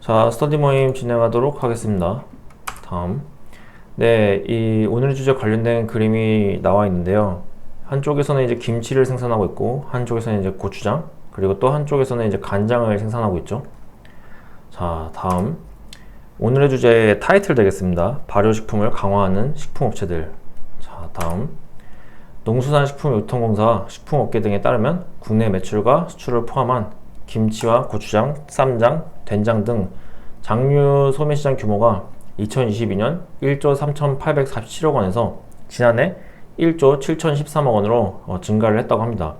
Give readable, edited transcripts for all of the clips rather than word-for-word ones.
자, 스터디 모임 진행하도록 하겠습니다. 다음. 네, 이 오늘 주제 관련된 그림이 나와 있는데요. 한쪽에서는 이제 김치를 생산하고 있고, 한쪽에서는 이제 고추장, 그리고 또 한쪽에서는 이제 간장을 생산하고 있죠. 자, 다음. 오늘의 주제 타이틀 되겠습니다. 발효식품을 강화하는 식품업체들. 자, 다음. 농수산식품유통공사, 식품업계 등에 따르면 국내 매출과 수출을 포함한 김치와 고추장, 쌈장, 된장 등 장류 소매시장 규모가 2022년 1조 3,847억 원에서 지난해 1조 7,013억 원으로 증가를 했다고 합니다.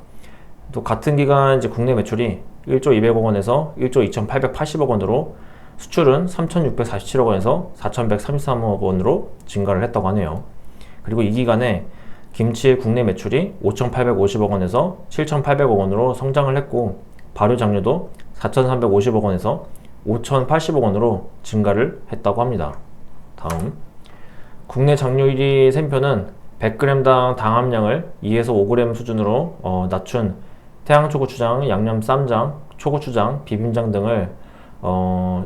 또 같은 기간 이제 국내 매출이 1조 200억 원에서 1조 2,880억 원으로 수출은 3,647억 원에서 4,133억 원으로 증가를 했다고 하네요. 그리고 이 기간에 김치의 국내 매출이 5,850억 원에서 7,800억 원으로 성장을 했고, 발효 장류도 4,350억 원에서 5,080억 원으로 증가를 했다고 합니다. 다음. 국내 장류 1위 샘표는 100g당 당함량을 2에서 5g 수준으로 낮춘 태양초고추장, 양념 쌈장, 초고추장, 비빔장 등을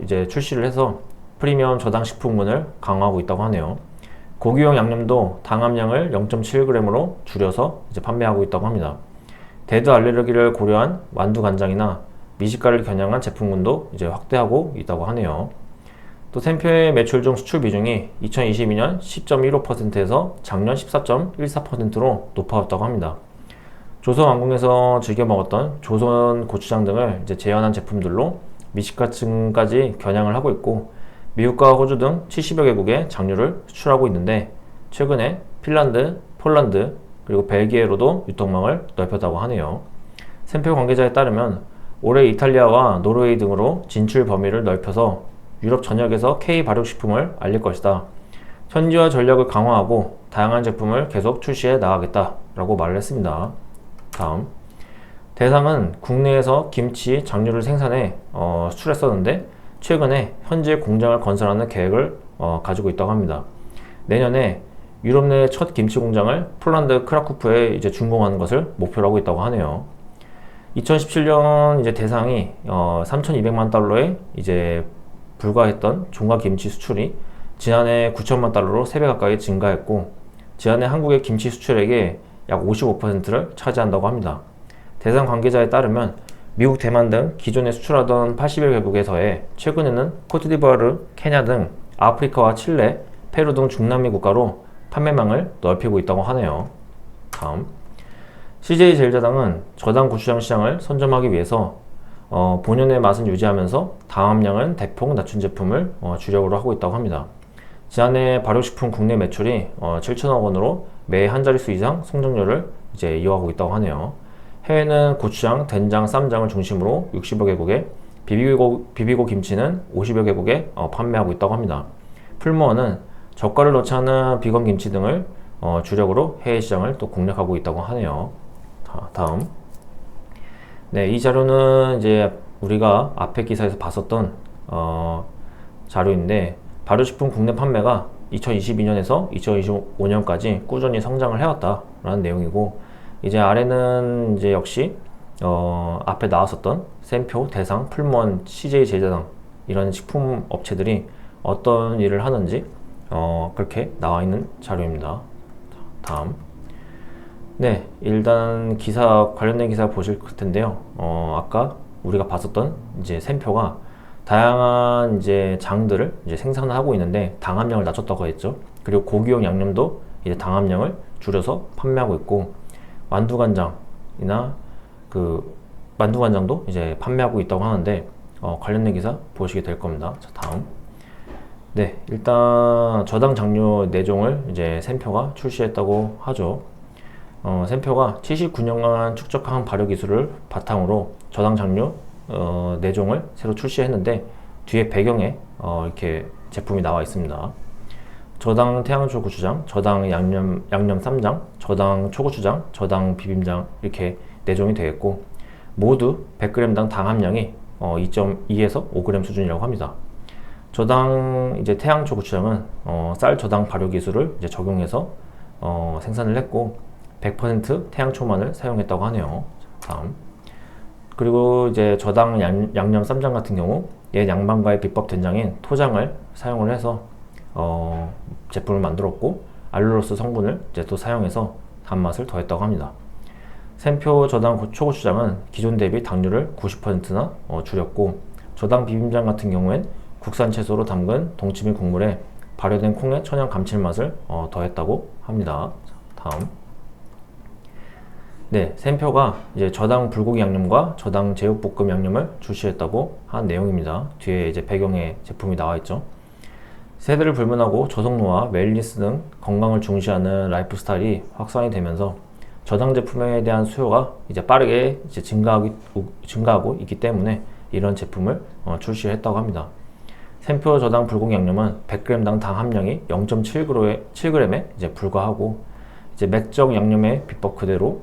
이제 출시를 해서 프리미엄 저당 식품군을 강화하고 있다고 하네요. 고기용 양념도 당함량을 0.7g으로 줄여서 이제 판매하고 있다고 합니다. 대두 알레르기를 고려한 완두 간장이나 미식가를 겨냥한 제품군도 이제 확대하고 있다고 하네요. 또 샘표의 매출 중 수출 비중이 2022년 10.15%에서 작년 14.14%로 높아졌다고 합니다. 조선왕궁에서 즐겨 먹었던 조선 고추장 등을 이제 재현한 제품들로 미식가층까지 겨냥을 하고 있고, 미국과 호주 등 70여 개국에 장류를 수출하고 있는데, 최근에 핀란드, 폴란드, 그리고 벨기에로도 유통망을 넓혔다고 하네요. 샘표 관계자에 따르면 올해 이탈리아와 노르웨이 등으로 진출 범위를 넓혀서 유럽 전역에서 K 발효식품을 알릴 것이다. 현지화 전략을 강화하고 다양한 제품을 계속 출시해 나가겠다 라고 말을 했습니다. 다음. 대상은 국내에서 김치 장류를 생산해 수출했었는데, 최근에 현지에 공장을 건설하는 계획을 가지고 있다고 합니다. 내년에 유럽 내 첫 김치 공장을 폴란드 크라쿠프에 이제 준공하는 것을 목표로 하고 있다고 하네요. 2017년 이제 대상이 3,200만 달러에 이제 불과했던 종가 김치 수출이 지난해 9천만 달러로 3배 가까이 증가했고, 지난해 한국의 김치 수출액의 약 55%를 차지한다고 합니다. 대상 관계자에 따르면 미국, 대만 등 기존에 수출하던 80여 개국에 더해 최근에는 코트디부아르, 케냐 등 아프리카와 칠레, 페루 등 중남미 국가로 판매망을 넓히고 있다고 하네요. 다음. CJ제일제당은 저당 고추장 시장을 선점하기 위해서 본연의 맛은 유지하면서 당함량은 대폭 낮춘 제품을 주력으로 하고 있다고 합니다. 지난해 발효식품 국내 매출이 7천억 원으로 매 한 자릿수 이상 성장률을 이제 이어가고 있다고 하네요. 해외는 고추장, 된장, 쌈장을 중심으로 60여 개국에, 비비고 김치는 50여 개국에 판매하고 있다고 합니다. 풀무원은 젓갈을 넣지 않은 비건 김치 등을 주력으로 해외 시장을 또 공략하고 있다고 하네요. 다음. 네, 이 자료는 이제 우리가 앞에 기사에서 봤었던 자료인데, 발효식품 국내 판매가 2022년에서 2025년까지 꾸준히 성장을 해왔다라는 내용이고, 이제 아래는 이제 역시 앞에 나왔었던 샘표, 대상, 풀무원, CJ제일제당 이런 식품 업체들이 어떤 일을 하는지 그렇게 나와 있는 자료입니다. 다음. 네, 일단 관련된 기사 보실 텐데요. 아까 우리가 봤었던 이제 샘표가 다양한 이제 장들을 이제 생산을 하고 있는데 당함량을 낮췄다고 했죠. 그리고 고기용 양념도 이제 당함량을 줄여서 판매하고 있고, 만두간장이나 만두간장도 이제 판매하고 있다고 하는데 관련된 기사 보시게 될 겁니다. 자, 다음. 네, 일단 저당 장류 4종을 이제 샘표가 출시했다고 하죠. 샘표가 79년간 축적한 발효 기술을 바탕으로 저당 장류 4종을 새로 출시했는데, 뒤에 배경에 이렇게 제품이 나와 있습니다. 저당 태양초 고추장, 저당 양념 쌈장, 저당 초고추장, 저당 비빔장 이렇게 4종이 되겠고, 모두 100g당 당함량이 2.2에서 5g 수준이라고 합니다. 저당 이제 태양초 고추장은 쌀 저당 발효 기술을 이제 적용해서 생산을 했고 100% 태양초만을 사용했다고 하네요. 다음. 그리고 이제 저당 양념 쌈장 같은 경우 옛 양반가의 비법 된장인 토장을 사용을 해서 제품을 만들었고, 알룰로스 성분을 이제 또 사용해서 단맛을 더했다고 합니다. 샘표 저당 초고추장은 기존 대비 당류를 90%나 줄였고, 저당 비빔장 같은 경우엔 국산 채소로 담근 동치미 국물에 발효된 콩의 천연 감칠맛을 더했다고 합니다. 다음. 네, 샘표가 이제 저당 불고기 양념과 저당 제육볶음 양념을 출시했다고 한 내용입니다. 뒤에 이제 배경에 제품이 나와 있죠. 세대를 불문하고 저속노화, 웰니스 등 건강을 중시하는 라이프 스타일이 확산이 되면서 저당 제품에 대한 수요가 이제 빠르게 이제 증가하고 있기 때문에 이런 제품을 출시했다고 합니다. 샘표 저당 불고기 양념은 100g당 당 함량이 0.7g에 이제 불과하고, 이제 맥적 양념의 비법 그대로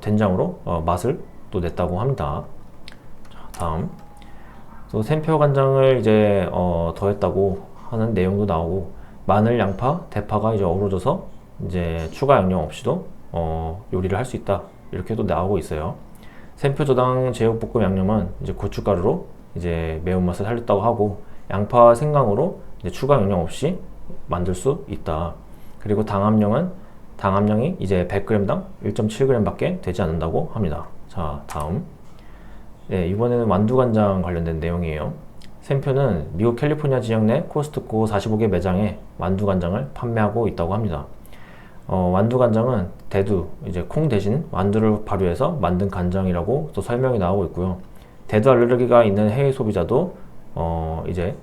된장으로 맛을 또 냈다고 합니다. 자, 다음. 또 샘표 간장을 이제 더했다고 하는 내용도 나오고, 마늘, 양파, 대파가 이제 어우러져서 이제 추가 양념 없이도 요리를 할 수 있다, 이렇게도 나오고 있어요. 샘표 저당 제육볶음 양념은 이제 고춧가루로 이제 매운맛을 살렸다고 하고, 양파 생강으로 이제 추가 양념 없이 만들 수 있다. 그리고 당 함량이 이제 100g당 1.7g 밖에 되지 않는다고 합니다. 자, 다음. 네, 이번에는 완두간장 관련된 내용이에요. 샘표는 미국 캘리포니아 지역 내 코스트코 45개 매장에 완두간장을 판매하고 있다고 합니다. 완두간장은 대두, 이제 콩 대신 완두를 발효해서 만든 간장이라고 또 설명이 나오고 있고요. 대두 알레르기가 있는 해외 소비자도 이제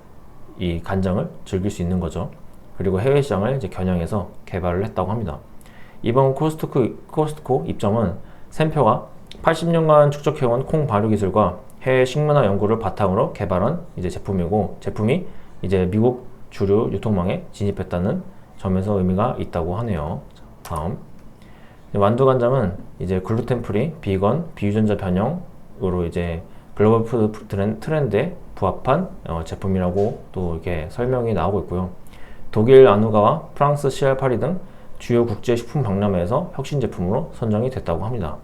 이 간장을 즐길 수 있는 거죠. 그리고 해외 시장을 이제 겨냥해서 개발을 했다고 합니다. 이번 코스트코 입점은 샘표가 80년간 축적해온 콩 발효 기술과 해외 식문화 연구를 바탕으로 개발한 이제 제품이 이제 미국 주류 유통망에 진입했다는 점에서 의미가 있다고 하네요. 다음. 완두간장은 이제 글루텐 프리, 비건, 비유전자 변형으로 이제 글로벌 푸드 트렌드에 부합한 제품이라고 또 이렇게 설명이 나오고 있고요. 독일 아누가와 프랑스 CR8이 등 주요 국제 식품 박람회에서 혁신 제품으로 선정이 됐다고 합니다.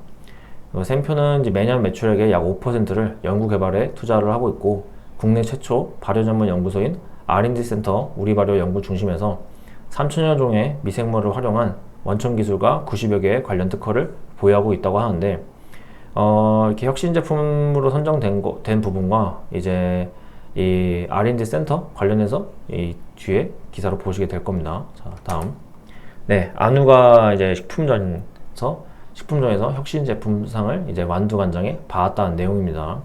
샘표는 이제 매년 매출액의 약 5%를 연구 개발에 투자를 하고 있고, 국내 최초 발효 전문 연구소인 R&D 센터 우리발효 연구 중심에서 3천여 종의 미생물을 활용한 원천 기술과 90여 개의 관련 특허를 보유하고 있다고 하는데, 이렇게 혁신 제품으로 선정된 부분과 이제 이 R&D 센터 관련해서 이 뒤에 기사로 보시게 될 겁니다. 자, 다음. 네, 안우가 이제 식품점에서 혁신 제품상을 이제 완두간장에 받았다는 내용입니다.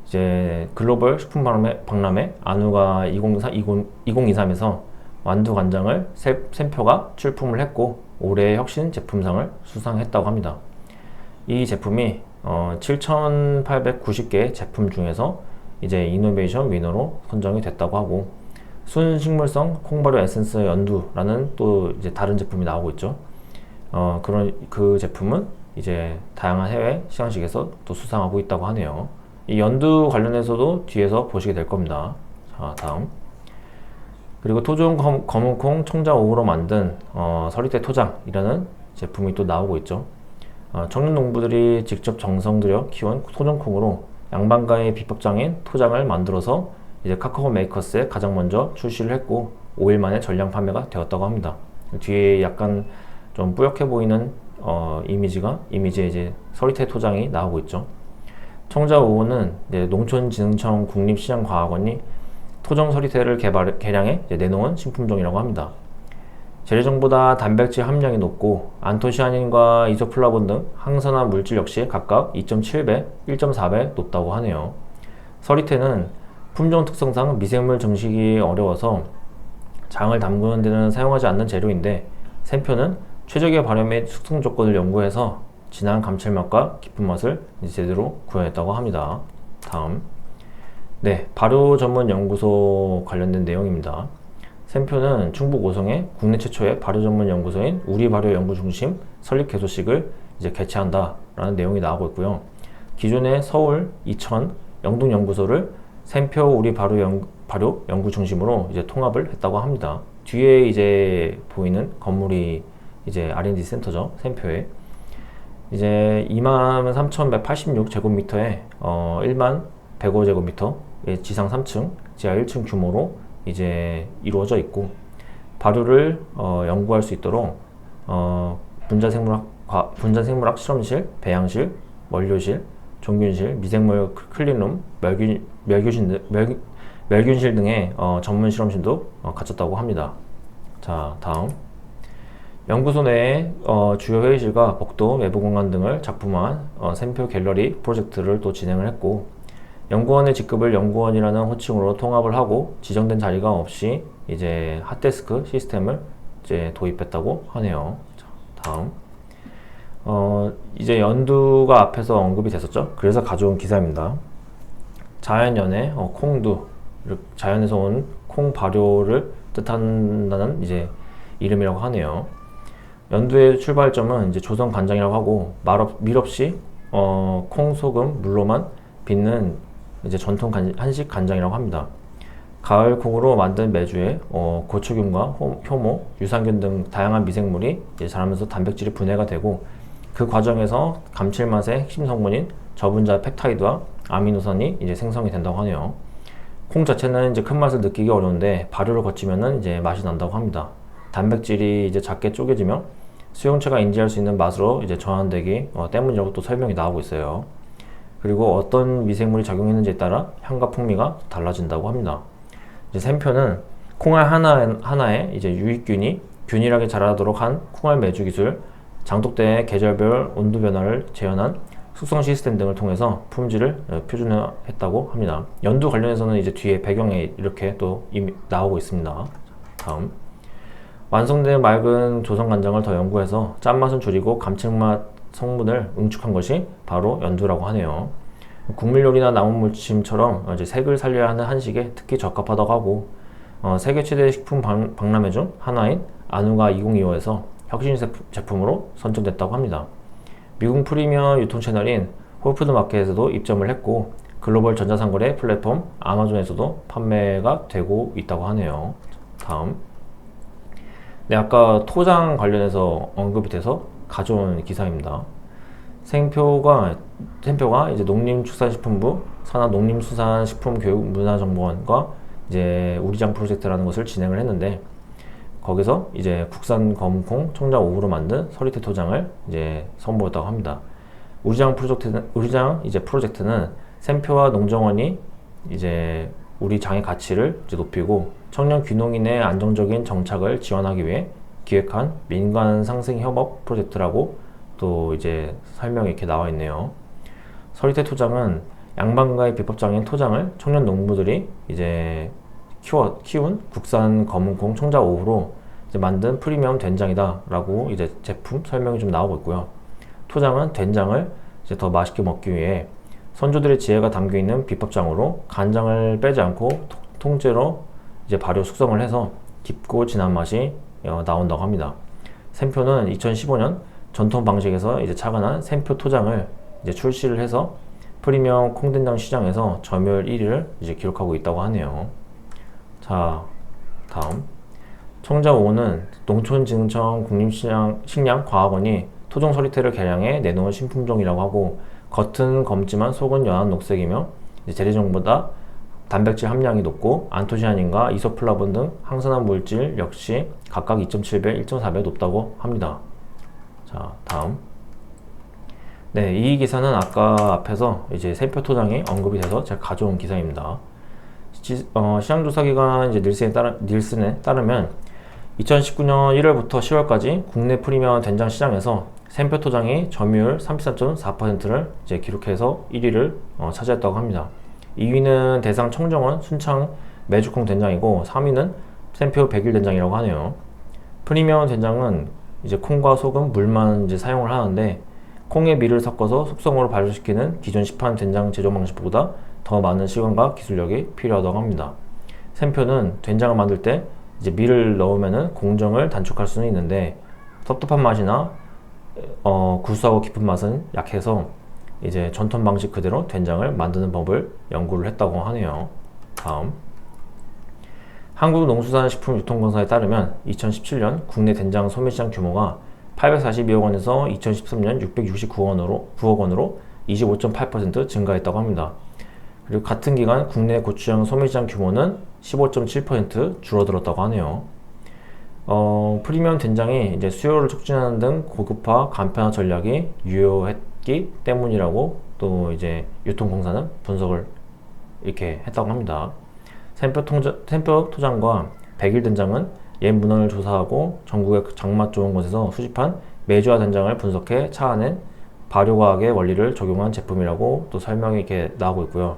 이제 글로벌 식품 박람회 안우가 2023에서 완두간장을 샘표가 출품을 했고, 올해의 혁신 제품상을 수상했다고 합니다. 이 제품이 7,890개 제품 중에서 이제 이노베이션 위너로 선정이 됐다고 하고, 순식물성 콩발효 에센스 연두라는 또 이제 다른 제품이 나오고 있죠. 그 제품은 이제 다양한 해외 시상식에서 또 수상하고 있다고 하네요. 이 연두 관련해서도 뒤에서 보시게 될 겁니다. 자, 다음. 그리고 토종 검은콩 청자오후로 만든 서리태 토장이라는 제품이 또 나오고 있죠. 청년 농부들이 직접 정성 들여 키운 토종콩으로 양반가의 비법장인 토장을 만들어서 이제 카카오 메이커스에 가장 먼저 출시를 했고, 5일 만에 전량 판매가 되었다고 합니다. 뒤에 약간 좀 뿌옇게 보이는 이미지에 이제 서리태 토장이 나오고 있죠. 청자오후는 농촌진흥청 국립시장과학원이 토종 서리태를 개량해 내놓은 신품종이라고 합니다. 재래종보다 단백질 함량이 높고 안토시아닌과 이소플라본 등 항산화 물질 역시 각각 2.7배, 1.4배 높다고 하네요. 서리태는 품종 특성상 미생물 증식이 어려워서 장을 담그는 데는 사용하지 않는 재료인데, 샘표는 최적의 발효 및 숙성 조건을 연구해서 진한 감칠맛과 깊은 맛을 제대로 구현했다고 합니다. 다음. 네, 발효 전문 연구소 관련된 내용입니다. 샘표는 충북 오송에 국내 최초의 발효 전문 연구소인 우리발효 연구중심 설립 개소식을 이제 개최한다라는 내용이 나오고 있고요. 기존의 서울, 이천, 영동 연구소를 샘표 우리발효 연구중심으로 이제 통합을 했다고 합니다. 뒤에 이제 보이는 건물이 이제 R&D 센터죠. 샘표에 이제 23,186제곱미터에 105제곱미터, 지상 3층, 지하 1층 규모로 이제 이루어져 있고, 발효를 연구할 수 있도록 분자생물학 실험실, 배양실, 원료실, 종균실, 미생물 클린룸, 멸균실 등의 전문 실험실도 갖췄다고 합니다. 자, 다음. 연구소 내에 주요 회의실과 복도, 외부 공간 등을 작품화한 샘표 갤러리 프로젝트를 또 진행을 했고, 연구원의 직급을 연구원이라는 호칭으로 통합을 하고 지정된 자리가 없이 이제 핫데스크 시스템을 이제 도입했다고 하네요. 자, 다음. 이제 연두가 앞에서 언급이 됐었죠. 그래서 가져온 기사입니다. 자연연의 콩두, 자연에서 온 콩 발효를 뜻한다는 이제 이름이라고 하네요. 연두의 출발점은 이제 조선 간장이라고 하고 밀 없이 콩, 소금, 물로만 빚는 이제 전통 한식 간장이라고 합니다. 가을 콩으로 만든 메주에 고초균과 효모, 유산균 등 다양한 미생물이 이제 자라면서 단백질이 분해가 되고, 그 과정에서 감칠맛의 핵심 성분인 저분자 펩타이드와 아미노산이 이제 생성이 된다고 하네요. 콩 자체는 이제 큰 맛을 느끼기 어려운데 발효를 거치면은 이제 맛이 난다고 합니다. 단백질이 이제 작게 쪼개지며 수용체가 인지할 수 있는 맛으로 이제 전환되기 때문이라고 또 설명이 나오고 있어요. 그리고 어떤 미생물이 작용했는지에 따라 향과 풍미가 달라진다고 합니다. 이제 샘표는 콩알 하나에 이제 유익균이 균일하게 자라도록 한 콩알 매주 기술, 장독대의 계절별 온도 변화를 재현한 숙성 시스템 등을 통해서 품질을 표준화했다고 합니다. 연두 관련해서는 이제 뒤에 배경에 이렇게 또 이미 나오고 있습니다. 다음. 완성된 맑은 조선 간장을 더 연구해서 짠맛은 줄이고 감칠맛 성분을 응축한 것이 바로 연두라고 하네요. 국물 요리나 나물 무침처럼 이제 색을 살려야 하는 한식에 특히 적합하다고 하고, 세계 최대 식품 박람회 중 하나인 아누가 2025에서 혁신 제품으로 선정됐다고 합니다. 미국 프리미엄 유통 채널인 홀푸드 마켓에서도 입점을 했고, 글로벌 전자상거래 플랫폼 아마존에서도 판매가 되고 있다고 하네요. 다음. 네, 아까 토장 관련해서 언급이 돼서 가져온 기사입니다. 샘표가 이제 농림축산식품부 산하농림수산식품교육문화정보원과 이제 우리장 프로젝트라는 것을 진행을 했는데, 거기서 이제 국산 검은콩 청자 5으로 만든 서리태 토장을 이제 선보였다고 합니다. 우리장 프로젝트는 샘표와 농정원이 이제 우리 장의 가치를 이제 높이고 청년 귀농인의 안정적인 정착을 지원하기 위해 기획한 민간 상생 협업 프로젝트라고 또 이제 설명이 이렇게 나와 있네요. 서리태 토장은 양반가의 비법장인 토장을 청년 농부들이 이제 키운 국산 검은콩 청자 5호로 이제 만든 프리미엄 된장이다 라고 이제 제품 설명이 좀 나오고 있고요. 토장은 된장을 이제 더 맛있게 먹기 위해 선조들의 지혜가 담겨 있는 비법장으로 간장을 빼지 않고 통째로 이제 발효 숙성을 해서 깊고 진한 맛이 나온다고 합니다. 샘표는 2015년 전통 방식에서 이제 착안한 샘표 토장을 이제 출시를 해서 프리미엄 콩된장 시장에서 점유율 1위를 이제 기록하고 있다고 하네요. 자, 다음. 청자 5는 농촌진흥청 국립식량과학원이 토종 서리태를 개량해 내놓은 신품종이라고 하고, 겉은 검지만 속은 연한 녹색이며 재래종보다 단백질 함량이 높고 안토시아닌과 이소플라본 등 항산화 물질 역시 각각 2.7배, 1.4배 높다고 합니다. 자, 다음. 네, 이 기사는 아까 앞에서 이제 샘표 토장이 언급이 돼서 제가 가져온 기사입니다. 시장조사기관 이제 닐슨에 따르면 2019년 1월부터 10월까지 국내 프리미엄 된장 시장에서 샘표 토장이 점유율 33.4%를 이제 기록해서 1위를 차지했다고 합니다. 2위는 대상 청정원 순창 메주콩 된장이고, 3위는 샘표 백일 된장이라고 하네요. 프리미엄 된장은 이제 콩과 소금, 물만 이제 사용을 하는데, 콩에 밀을 섞어서 숙성으로 발효시키는 기존 시판 된장 제조 방식보다 더 많은 시간과 기술력이 필요하다고 합니다. 샘표는 된장을 만들 때 이제 밀을 넣으면은 공정을 단축할 수는 있는데, 텁텁한 맛이나 구수하고 깊은 맛은 약해서 이제 전통 방식 그대로 된장을 만드는 법을 연구를 했다고 하네요. 다음. 한국농수산식품유통공사에 따르면 2017년 국내 된장 소매시장 규모가 842억 원에서 2013년 669억 원으로 25.8% 증가했다고 합니다. 그리고 같은 기간 국내 고추장 소매시장 규모는 15.7% 줄어들었다고 하네요. 프리미엄 된장이 이제 수요를 촉진하는 등 고급화, 간편화 전략이 유효했기 때문이라고 또 이제 유통공사는 분석을 이렇게 했다고 합니다. 샘표 토장과 백일 된장은 옛 문헌을 조사하고 전국의 장맛 좋은 곳에서 수집한 메주와 된장을 분석해 차아낸 발효과학의 원리를 적용한 제품이라고 또 설명이 이렇게 나오고 있고요.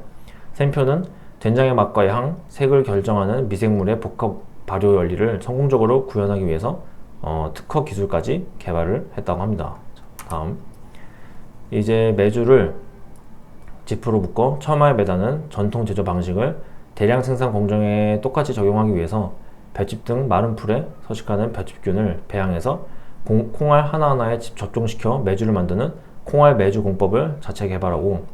샘표는 된장의 맛과 향, 색을 결정하는 미생물의 복합 발효 원리를 성공적으로 구현하기 위해서 특허 기술까지 개발을 했다고 합니다. 다음, 이제 메주를 지프로 묶어 처마에 매다는 전통 제조 방식을 대량 생산 공정에 똑같이 적용하기 위해서 볏짚 등 마른 풀에 서식하는 볏짚균을 배양해서 콩알 하나하나에 접종시켜 메주를 만드는 콩알 메주 공법을 자체 개발하고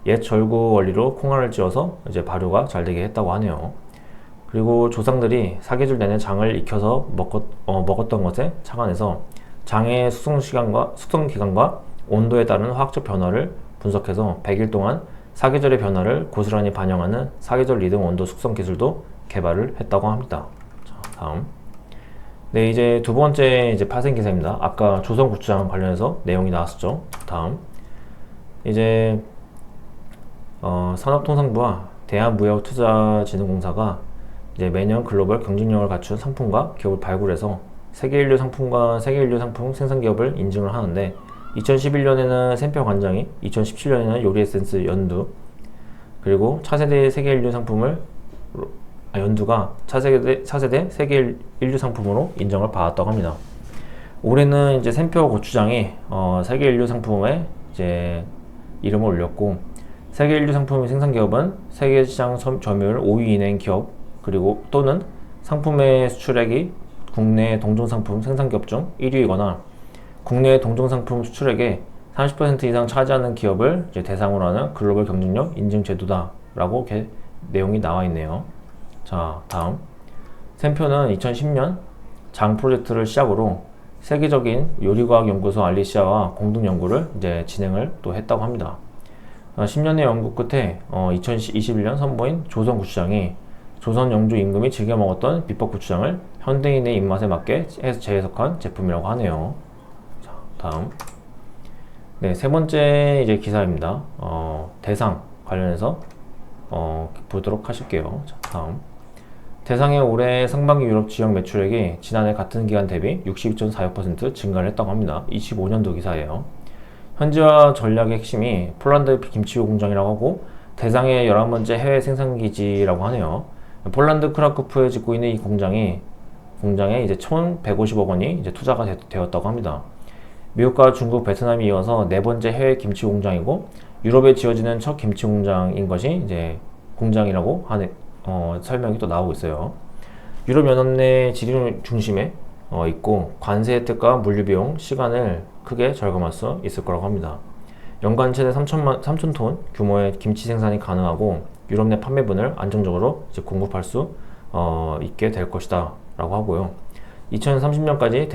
옛 절구 원리로 콩알을 찧어서 이제 발효가 잘 되게 했다고 하네요. 그리고 조상들이 사계절 내내 장을 익혀서 먹었던 것에 착안해서 장의 숙성 기간과 온도에 따른 화학적 변화를 분석해서 100일 동안 사계절의 변화를 고스란히 반영하는 사계절 리듬 온도 숙성 기술도 개발을 했다고 합니다. 자, 다음. 네, 이제 두 번째 이제 파생 기사입니다. 아까 조선 고추장 관련해서 내용이 나왔었죠. 다음. 이제 산업통상부와 대한무역투자진흥공사가 이제 매년 글로벌 경쟁력을 갖춘 상품과 기업을 발굴해서 세계인류 상품과 세계인류 상품 생산기업을 인증을 하는데 2011년에는 샘표 관장이, 2017년에는 요리 에센스 연두, 그리고 차세대 세계인류 상품을 연두가 차세대 세계인류 상품으로 인정을 받았다고 합니다. 올해는 이제 샘표 고추장이 세계인류 상품에 이제 이름을 올렸고 세계인류 상품 생산기업은 세계시장 점유율 5위 이내인 기업 그리고 또는 상품의 수출액이 국내 동종상품 생산기업 중 1위이거나 국내 동종상품 수출액의 30% 이상 차지하는 기업을 이제 대상으로 하는 글로벌 경쟁력 인증 제도다 라고 이렇게 내용이 나와 있네요. 자, 다음. 샘표는 2010년 장 프로젝트를 시작으로 세계적인 요리과학연구소 알리시아와 공동 연구를 이제 진행을 또 했다고 합니다. 10년의 연구 끝에 2021년 선보인 조선 고추장이 조선 영주 임금이 즐겨 먹었던 비법 고추장을 현대인의 입맛에 맞게 재해석한 제품이라고 하네요. 자, 다음. 네, 세 번째 이제 기사입니다. 대상 관련해서 보도록 하실게요. 자, 다음. 대상의 올해 상반기 유럽 지역 매출액이 지난해 같은 기간 대비 62.46% 증가를 했다고 합니다. 25년도 기사예요. 현지화 전략의 핵심이 폴란드 김치유 공장이라고 하고 대상의 11번째 해외 생산기지라고 하네요. 폴란드 크라쿠프에 짓고 있는 이 공장에 이제 1,150억 원이 이제 투자가 되었다고 합니다. 미국과 중국, 베트남이 이어서 네 번째 해외 김치 공장이고 유럽에 지어지는 첫 김치 공장인 것이 이제 공장이라고 하는 설명이 또 나오고 있어요. 유럽 연합 내 지리 중심에 있고 관세 혜택과 물류 비용, 시간을 크게 절감할 수 있을 거라고 합니다. 연간 최대 3,000톤 규모의 김치 생산이 가능하고 유럽 내 판매분을 안정적으로 이제 공급할 수 있게 될 것이다 라고 하고요. 2030년까지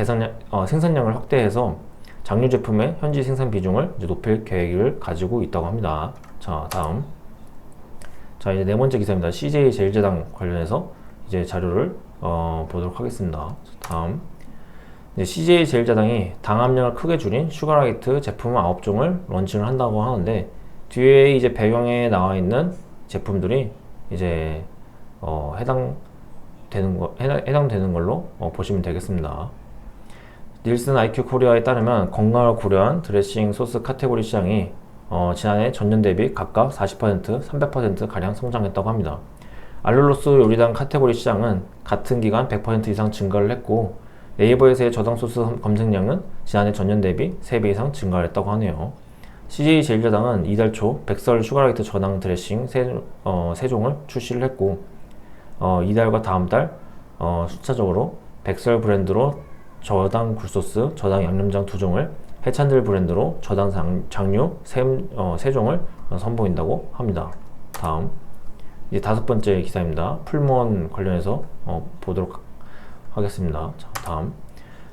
생산량을 확대해서 장류 제품의 현지 생산 비중을 이제 높일 계획을 가지고 있다고 합니다. 자, 다음. 자, 이제 네 번째 기사입니다. CJ 제일제당 관련해서 이제 자료를 보도록 하겠습니다. 다음. CJ 제일제당이 당 함량을 크게 줄인 슈가라이트 제품 9종을 런칭을 한다고 하는데 뒤에 이제 배경에 나와 있는 제품들이 이제 해당되는 걸로 보시면 되겠습니다. 닐슨 IQ 코리아에 따르면 건강을 고려한 드레싱 소스 카테고리 시장이 지난해 전년 대비 각각 40%, 300% 가량 성장했다고 합니다. 알룰로스 요리당 카테고리 시장은 같은 기간 100% 이상 증가를 했고 네이버에서의 저당 소스 검색량은 지난해 전년 대비 3배 이상 증가를 했다고 하네요. CJ 제일제당은 이달 초 백설 슈가라이트 저당 드레싱 3종을 출시를 했고 이달과 다음 달 순차적으로 백설 브랜드로 저당 굴소스, 저당 양념장 2종을, 해찬들 브랜드로 저당 장류 3종을 선보인다고 합니다. 다음. 이제 다섯 번째 기사입니다. 풀무원 관련해서 보도록 하겠습니다. 자, 다음.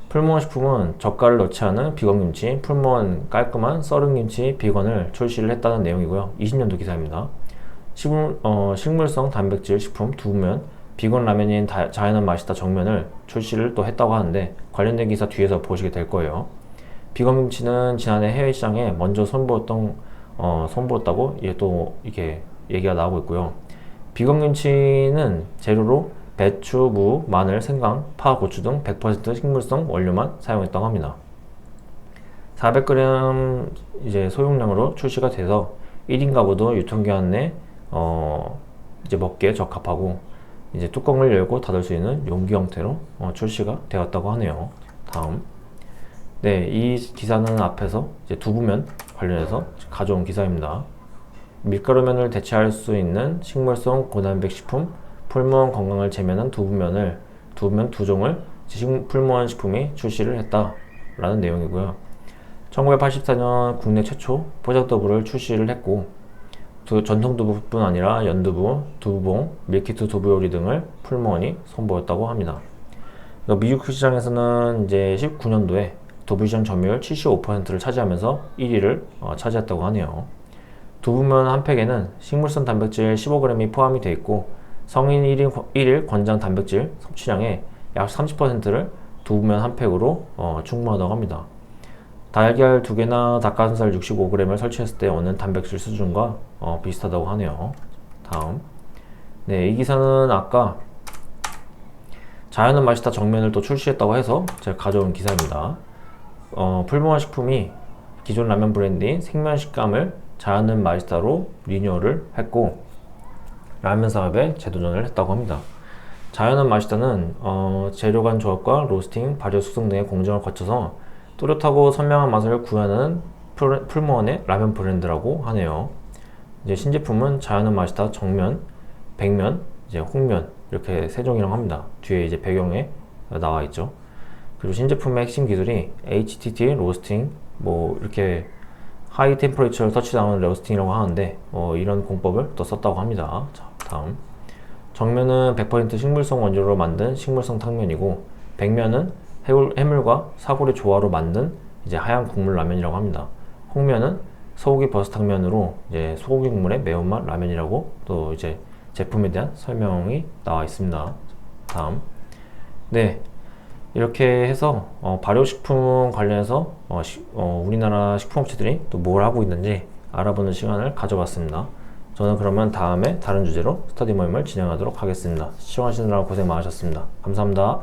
풀무원 식품은 젓갈을 넣지 않은 비건 김치, 풀무원 깔끔한 썰은 김치 비건을 출시를 했다는 내용이고요. 20년도 기사입니다. 식물성 단백질 식품 두부면, 비건 라면인 자연은 맛있다 정면을 출시를 또 했다고 하는데, 관련된 기사 뒤에서 보시게 될 거예요. 비건 김치는 지난해 해외 시장에 먼저 선보였다고 또 이게 얘기가 나오고 있고요. 비건 김치는 재료로 배추, 무, 마늘, 생강, 파, 고추 등 100% 식물성 원료만 사용했다고 합니다. 400g 이제 소용량으로 출시가 돼서 1인 가구도 유통기한 내 이제 먹기에 적합하고, 이제 뚜껑을 열고 닫을 수 있는 용기 형태로 출시가 되었다고 하네요. 다음. 네, 이 기사는 앞에서 이제 두부면 관련해서 가져온 기사입니다. 밀가루면을 대체할 수 있는 식물성 고단백 식품 풀무원 건강을 제면한 두부면 2종을 풀무원 식품이 출시를 했다라는 내용이고요. 1984년 국내 최초 포장두부를 출시를 했고, 전통 두부뿐 아니라 연두부, 두부봉, 밀키트 두부 요리 등을 풀무원이 선보였다고 합니다. 미국 시장에서는 이제 19년도에 두부 시장 점유율 75%를 차지하면서 1위를 차지했다고 하네요. 두부면 한 팩에는 식물성 단백질 15g이 포함이 되어 있고, 성인 1일 권장 단백질 섭취량의 약 30%를 두부면 한 팩으로 충분하다고 합니다. 달걀 2개나 닭가슴살 65g을 설치했을 때 얻는 단백질 수준과 비슷하다고 하네요. 다음. 네, 이 기사는 아까 자연은 맛있다 정면을 또 출시했다고 해서 제가 가져온 기사입니다. 풀무원 식품이 기존 라면 브랜드인 생면 식감을 자연은 맛있다로 리뉴얼을 했고, 라면 사업에 재도전을 했다고 합니다. 자연은 맛있다는 재료 간 조합과 로스팅, 발효, 숙성 등의 공정을 거쳐서 또렷하고 선명한 맛을 구현하는 풀무원의 라면 브랜드라고 하네요. 이제 신제품은 자연은 맛있다 정면, 백면, 이제 홍면 이렇게 세 종이라고 합니다. 뒤에 이제 배경에 나와 있죠. 그리고 신제품의 핵심 기술이 HTT 로스팅, 이렇게 하이 템퍼레이처 터치다운 로스팅이라고 하는데 이런 공법을 또 썼다고 합니다. 자, 다음. 정면은 100% 식물성 원료로 만든 식물성 탕면이고, 백면은 해물과 사골의 조화로 만든 이제 하얀 국물 라면이라고 합니다. 홍면은 소고기 버섯탕면으로 이제 소고기 국물의 매운맛 라면이라고 또 이제 제품에 대한 설명이 나와 있습니다. 다음. 네, 이렇게 해서 발효식품 관련해서 우리나라 식품업체들이 또 뭘 하고 있는지 알아보는 시간을 가져봤습니다. 저는 그러면 다음에 다른 주제로 스터디 모임을 진행하도록 하겠습니다. 시청하시느라 고생 많으셨습니다. 감사합니다.